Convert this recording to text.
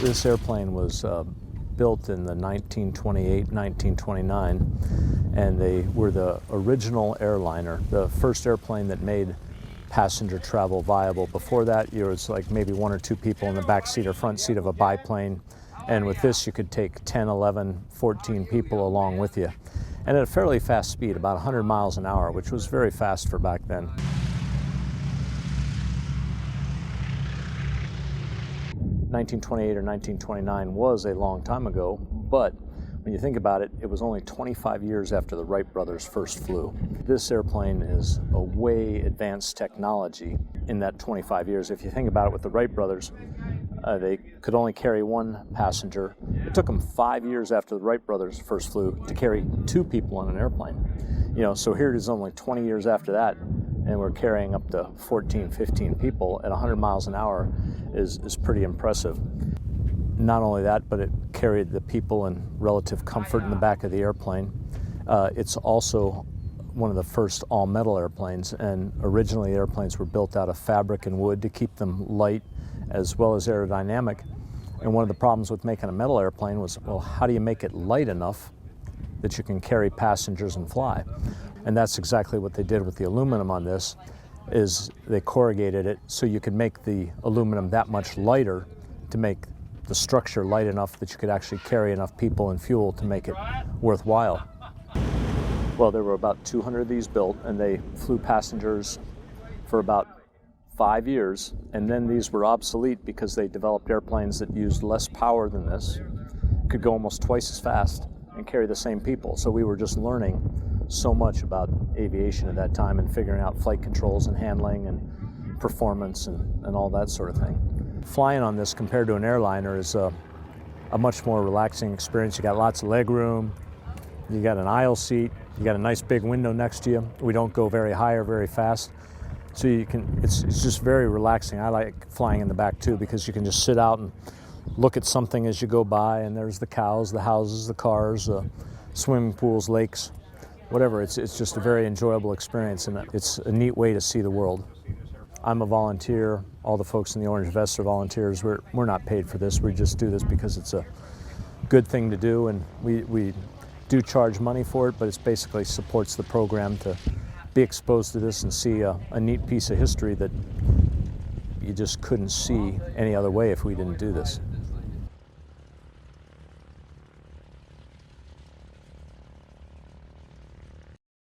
This airplane was built in the 1928, 1929, and they were the original airliner, the first airplane that made passenger travel viable. Before that, it was like maybe one or two people in the back seat or front seat of a biplane, and with this you could take 10, 11, 14 people along with you, and at a fairly fast speed, about 100 miles an hour, which was very fast for back then. 1928 or 1929 was a long time ago, but when you think about it, it was only 25 years after the Wright brothers first flew. This airplane is a way advanced technology in that 25 years. If you think about it, with the Wright brothers, they could only carry one passenger. It took them 5 years after the Wright brothers first flew to carry two people on an airplane. You know, so here it is only 20 years after that, and we're carrying up to 14, 15 people at 100 miles an hour is pretty impressive. Not only that, but it carried the people in relative comfort in the back of the airplane. It's also one of the first all-metal airplanes, and originally airplanes were built out of fabric and wood to keep them light as well as aerodynamic. And one of the problems with making a metal airplane was, well, how do you make it light enough that you can carry passengers and fly? And that's exactly what they did with the aluminum on this, is they corrugated it so you could make the aluminum that much lighter to make the structure light enough that you could actually carry enough people and fuel to make it worthwhile. Well, there were about 200 of these built, and they flew passengers for about 5 years, and then these were obsolete because they developed airplanes that used less power than this, could go almost twice as fast, and carry the same people. So we were just learning so much about aviation at that time and figuring out flight controls and handling and performance and all that sort of thing. Flying on this compared to an airliner is a much more relaxing experience. You got lots of leg room, you got an aisle seat, you got a nice big window next to you. We don't go very high or very fast, so it's just very relaxing. I like flying in the back too, because you can just sit out and look at something as you go by, and there's the cows, the houses, the cars, swimming pools, lakes, whatever. It's just a very enjoyable experience, and it's a neat way to see the world. I'm a volunteer. All the folks in the Orange Vests are volunteers. We're not paid for this. We just do this because it's a good thing to do, and we do charge money for it, but it basically supports the program to be exposed to this and see a neat piece of history that you just couldn't see any other way if we didn't do this.